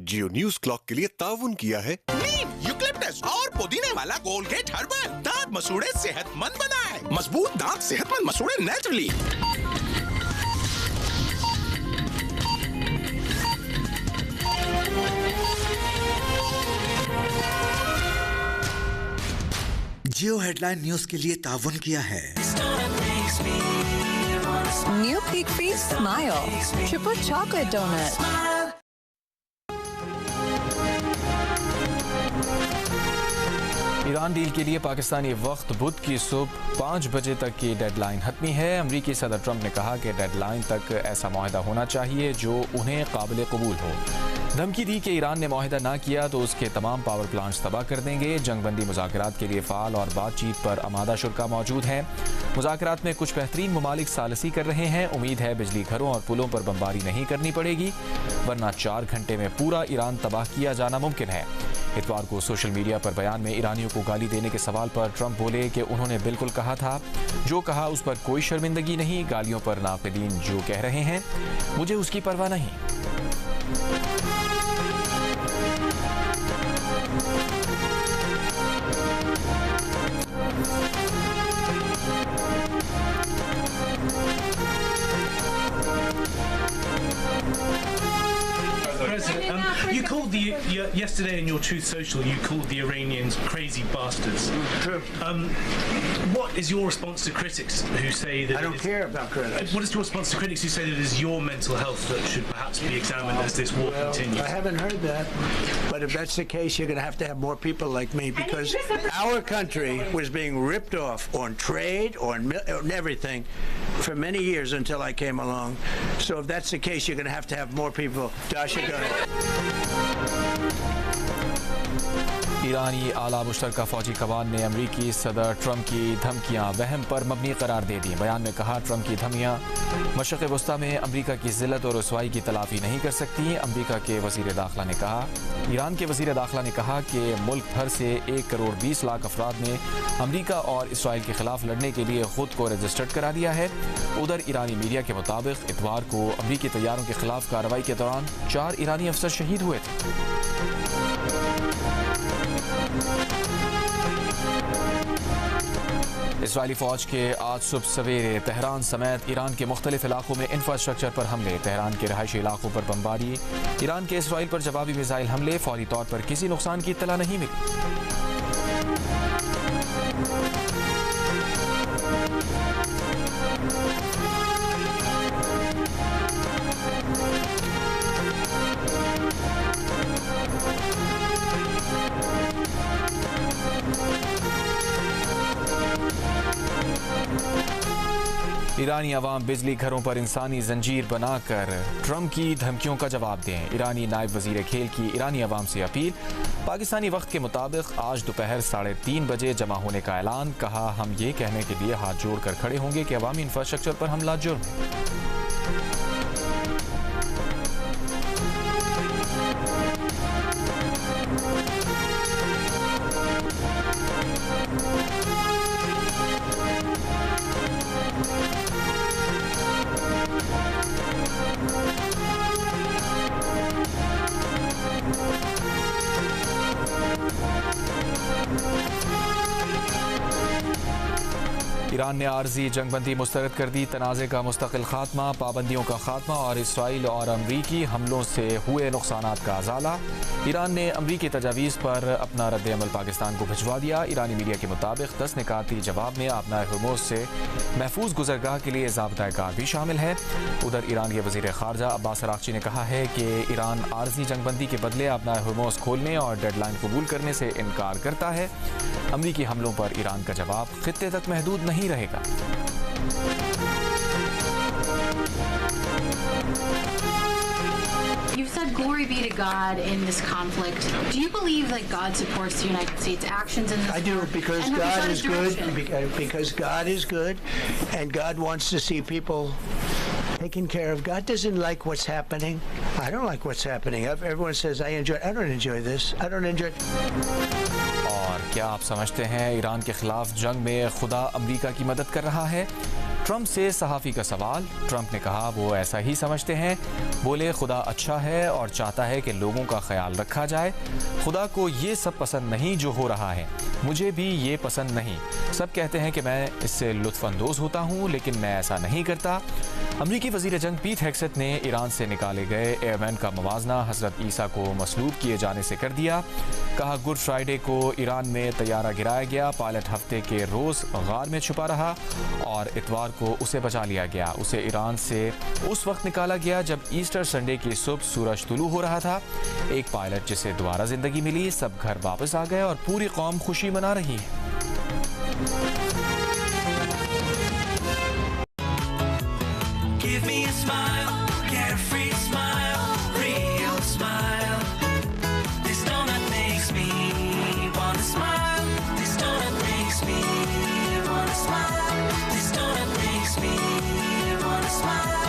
जियो news clock के लिए ताउन किया है नीम, यूकलिप्टस और पुदीने वाला कोलगेट हर्बल। दांत मसूड़े सेहतमंद बनाए। मजबूत दांत सेहतमंद मसूड़े नेचुरली। जियो हेडलाइन न्यूज के लिए ताउन किया है New Peak Feast Smile Triple Chocolate Donut. Iran deal के लिए पाकिस्तानी वक्त बुध की सुबह 5 बजे तक की डेडलाइन हतमी है। अमरीकी सदर ट्रंप ने कहा कि डेडलाइन तक ऐसा मुआहदा होना चाहिए जो उन्हें काबिल कबूल हो। धमकी दी कि ईरान ने मुआहदा ना किया तो उसके तमाम पावर प्लांट्स तबाह कर देंगे। जंगबंदी मुज़ाकरात के लिए फ़ाल और बातचीत पर आमादा शुरा मौजूद हैं। मुज़ाकरात में कुछ बेहतरीन ममालिक सालसी कर रहे हैं। उम्मीद है बिजली घरों और पुलों पर बमबारी नहीं करनी पड़ेगी, वरना 4 घंटे में पूरा ईरान तबाह किया जाना मुमकिन है। इतवार को सोशल मीडिया पर बयान में ईरानियों को गाली देने के सवाल पर ट्रंप बोले कि उन्होंने बिल्कुल कहा था, जो कहा उस पर कोई शर्मिंदगी नहीं। गालियों पर नाक़दीन जो कह रहे हैं मुझे उसकी परवाह नहीं। You called yesterday in your Truth Social. You called the Iranians crazy bastards. True. What is your response to critics who say that? I don't care about critics. What is your response to critics who say that it is your mental health that should perhaps be examined as this war continues? I haven't heard that, but if that's the case, you're going to have more people like me, because our country was being ripped off on trade, on everything, for many years until I came along. So if that's the case, you're going to have more people. Dasha, go ahead. ईरानी आला मुश्तरका फौजी कमान ने अमरीकी सदर Trump की धमकियां वहम पर मबनी करार दे दी। बयान में कहा, ट्रंप की धमकियां मशरक़ वस्ता में अमरीका की ज़िल्लत और रुसवाई की तलाफी नहीं कर सकती। अमरीका के वज़ीर दाखिला ने कहा, ईरान के वज़ीर दाखिला ने कहा कि मुल्क भर से 1 करोड़ 20 लाख अफराद ने अमरीका और इसराइल के खिलाफ लड़ने के लिए खुद को रजिस्टर्ड करा दिया है। उधर ईरानी मीडिया के मुताबिक इतवार को अमरीकी तैयारों के खिलाफ कार्रवाई के दौरान 4 ईरानी अफसर शहीद हुए थे। इसराइली फ़ौज के आज सुबह सवेरे तेहरान समेत ईरान के मुख्तलिफ इलाकों में इंफ्रास्ट्रक्चर पर हमले, तेहरान के रहायशी इलाकों पर बमबारी, ईरान के इसराइल पर जवाबी मिसाइल हमले। फौरी तौर पर किसी नुकसान की इत्तला नहीं मिली। ईरानी अवाम बिजली घरों पर इंसानी जंजीर बनाकर ट्रंप की धमकियों का जवाब दें। ईरानी नायब वजीर खेल की ईरानी अवाम से अपील। पाकिस्तानी वक्त के मुताबिक आज दोपहर 3:30 बजे जमा होने का ऐलान। कहा, हम ये कहने के लिए हाथ जोड़ कर खड़े होंगे कि अवामी इंफ्रास्ट्रक्चर पर हमला जुर्म है। ईरान ने आर्जी जंगबंदी मुस्तरद कर दी। तनाज़े का मुस्तकिल खात्मा, पाबंदियों का खात्मा और इसराइल और अमरीकी हमलों से हुए नुकसानात का अजाला। ईरान ने अमरीकी तजावीज़ पर अपना रद्द अमल पाकिस्तान को भिजवा दिया। ईरानी मीडिया के मुताबिक 10 निकाती जवाब में आपना हुर्मुज़ से महफूज गुजरगाह के लिए ज़ाब्ता कार भी शामिल है। उधर ईरान के वज़ीर ख़ारजा अब्बास अराग़ची ने कहा है कि ईरान आर्जी जंगबंदी के बदले अपना हुर्मुज़ खोलने और डेडलाइन कबूल करने से इनकार करता है। अमरीकी हमलों पर ईरान का जवाब खित्ते तक महदूद नहीं रहेगा। You've said glory be to God in this conflict. Do you believe that God supports the United States' actions in this? I do, war? because And have you God got a is good. direction? Because God is good, and God wants to see people taken care of. God doesn't like what's happening. I don't like what's happening. Everyone says I don't enjoy this. I don't enjoy. और क्या आप समझते हैं Iran के खिलाफ जंग में खुदा अमरीका की मदद कर रहा है? ट्रंप से सहाफ़ी का सवाल। ट्रंप ने कहा वो ऐसा ही समझते हैं। बोले खुदा अच्छा है और चाहता है कि लोगों का ख्याल रखा जाए। खुदा को ये सब पसंद नहीं जो हो रहा है, मुझे भी ये पसंद नहीं। सब कहते हैं कि मैं इससे लुत्फ़अंदोज़ होता हूँ, लेकिन मैं ऐसा नहीं करता। अमरीकी वज़ीर जंग पीट हेग्सेथ ने ईरान से निकाले गए एयरमैन का मवाजना हज़रत ईसा को मसलूब किए जाने से कर दिया। कहा गुड फ्राइडे को ईरान में तैयारा गिराया गया। पायलट हफ्ते के रोज़ गार में छुपा रहा और इतवार को उसे बचा लिया गया। उसे ईरान से उस वक्त निकाला गया जब ईस्टर संडे की सुबह सूरज तुलू हो रहा था। एक पायलट जिसे दोबारा जिंदगी मिली। सब घर वापस आ गए और पूरी कौम खुशी मना रही है।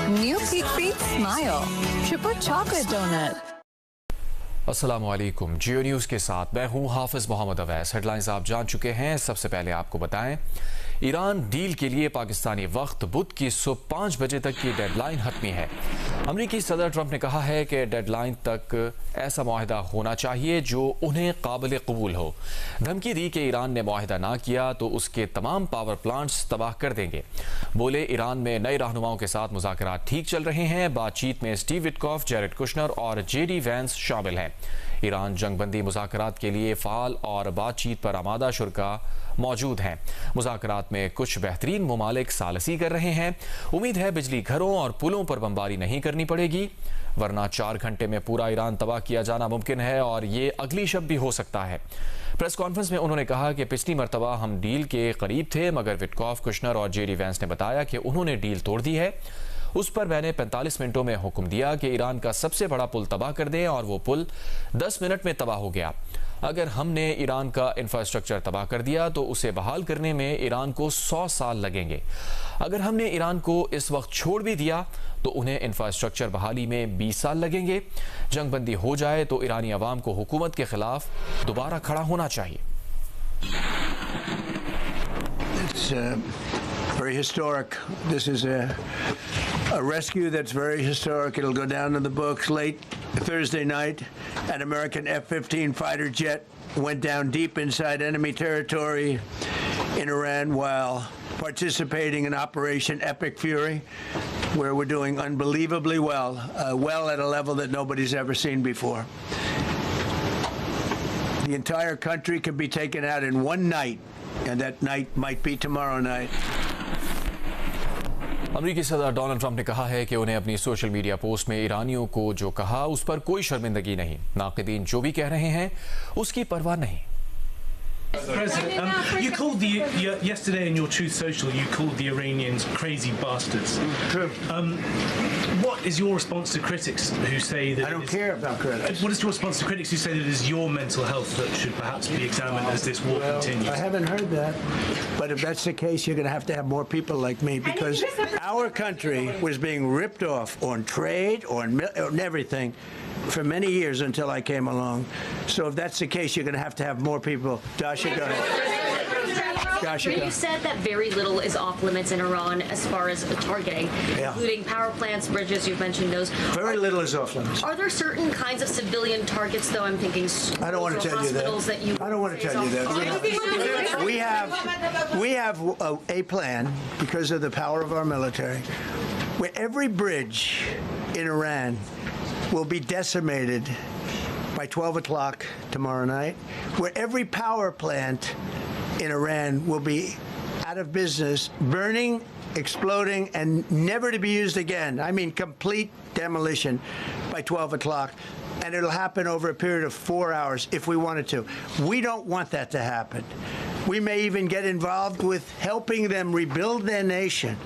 New Peak Feet Smile. Triple chocolate donut. अस्सलामुअलैकुम। जियो न्यूज़ के साथ मैं हूँ हाफिज़ मोहम्मद अवैस। हेडलाइंस आप जान चुके हैं। सबसे पहले आपको बताएं, ईरान डील के लिए पाकिस्तानी वक्त बुध की सुबह 5 बजे तक की डेडलाइन हतमी है। अमरीकी सदर ट्रंप ने कहा है कि डेडलाइन तक ऐसा मुआहदा होना चाहिए जो उन्हें काबिल कबूल हो। धमकी दी कि ईरान ने मुआहदा ना किया तो उसके तमाम पावर प्लांट्स तबाह कर देंगे। बोले ईरान में नए रहनुमाओं के साथ मुज़ाकरात ठीक चल रहे हैं। बातचीत में स्टीव विटकॉफ, जेरेड कुशनर और JD वैंस शामिल हैं। ईरान जंगबंदी मुज़ाकरात के लिए फ़ाल और बातचीत पर आमादा शुरका मौजूद हैं। मुज़ाकरात में कुछ बेहतरीन ममालिक सालसी कर रहे हैं। उम्मीद है बिजली घरों और पुलों पर बमबारी नहीं करनी पड़ेगी, वरना 4 घंटे में पूरा ईरान तबाह किया जाना मुमकिन है और ये अगली शब भी हो सकता है। प्रेस कॉन्फ्रेंस में उन्होंने कहा कि पिछली मरतबा हम डील के करीब थे, मगर विटकॉफ, कुशनर और JD वैंस ने बताया कि उन्होंने डील तोड़ दी है। उस पर मैंने 45 मिनटों में हुक्म दिया कि ईरान का सबसे बड़ा पुल तबाह कर दें और वो पुल 10 मिनट में तबाह हो गया। अगर हमने ईरान का इंफ्रास्ट्रक्चर तबाह कर दिया तो उसे बहाल करने में ईरान को 100 साल लगेंगे। अगर हमने ईरान को इस वक्त छोड़ भी दिया तो उन्हें इंफ्रास्ट्रक्चर बहाली में 20 साल लगेंगे। जंगबंदी हो जाए तो ईरानी अवाम को हुकूमत के खिलाफ दोबारा खड़ा होना चाहिए। Very historic. This is a rescue that's very historic. It'll go down in the books. Late Thursday night, an American F-15 fighter jet went down deep inside enemy territory in Iran while participating in Operation Epic Fury, where we're doing unbelievably well, well at a level that nobody's ever seen before. The entire country can be taken out in one night, and that night might be tomorrow night. अमरीकी सदर Donald Trump ने कहा है कि उन्हें अपनी social media post में ईरानियों को जो कहा उस पर कोई शर्मिंदगी नहीं। नाक़िदीन जो भी कह रहे हैं उसकी परवाह नहीं। President, you called yesterday in your Truth Social, you called the Iranians crazy bastards. True. What is your response to critics who say that I don't care about critics. What is your response to critics who say that it is your mental health that should perhaps be examined as this war continues? I haven't heard that, but if that's the case, you're going to have more people like me, because our country was being ripped off on trade, on everything, for many years until I came along. So if that's the case, you're going to have more people. Dasha, go ahead. Dasha, go. You said that very little is off limits in Iran as far as targeting, including power plants, bridges. You've mentioned those. Very little is off limits. Are there certain kinds of civilian targets, though? I'm thinking schools, I don't want to tell you that. I don't want to tell you that. We have a plan, because of the power of our military, where every bridge in Iran will be decimated by 12 o'clock tomorrow night, where every power plant in Iran will be out of business, burning, exploding, and never to be used again. I mean, complete demolition by 12 o'clock. And it'll happen over a period of 4 hours if we wanted to. We don't want that to happen. We may even get involved with helping them rebuild their nation.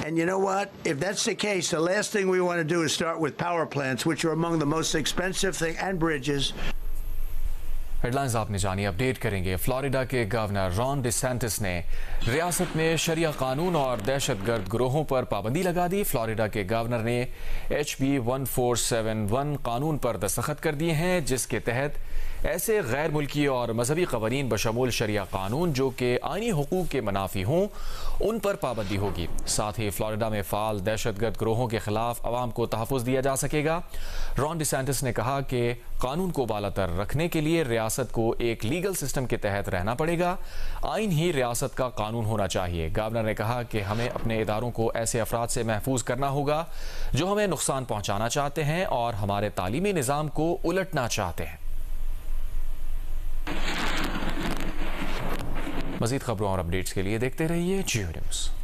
And you know what? If that's the case, the last thing we want to do is start with power plants, which are among the most expensive thing, and bridges. Headlines आपने जानी, update करेंगे। Florida के governor Ron DeSantis ने रियासत में शरिया कानून और दहशतगर्द गिरोहों पर पाबंदी लगा दी। फ्लोरिडा के गवर्नर ने HB 1471 कानून पर दस्तखत कर दिए हैं, जिसके तहत ऐसे गैर मुल्की और मजहबी कवानीन बशमूल शरिया कानून जो कि आईनी हुकूक के मनाफी हों उन पर पाबंदी होगी। साथ ही फ्लोरिडा में फाल दहशतगर्द ग्रोहों के खिलाफ अवाम को तहफ़्फ़ुज़ दिया जा सकेगा। रॉन डिसेंटिस ने कहा कि कानून को बालातर रखने के लिए रियासत को एक लीगल सिस्टम के तहत रहना पड़ेगा। आइन ही रियासत का कानून होना चाहिए। गवर्नर ने कहा कि हमें अपने इदारों को ऐसे अफराद से महफूज करना होगा जो हमें नुकसान पहुंचाना चाहते हैं और हमारे तालीमी निज़ाम को उलटना चाहते हैं। मज़ीद खबरों और अपडेट्स के लिए देखते रहिए जियो न्यूज़।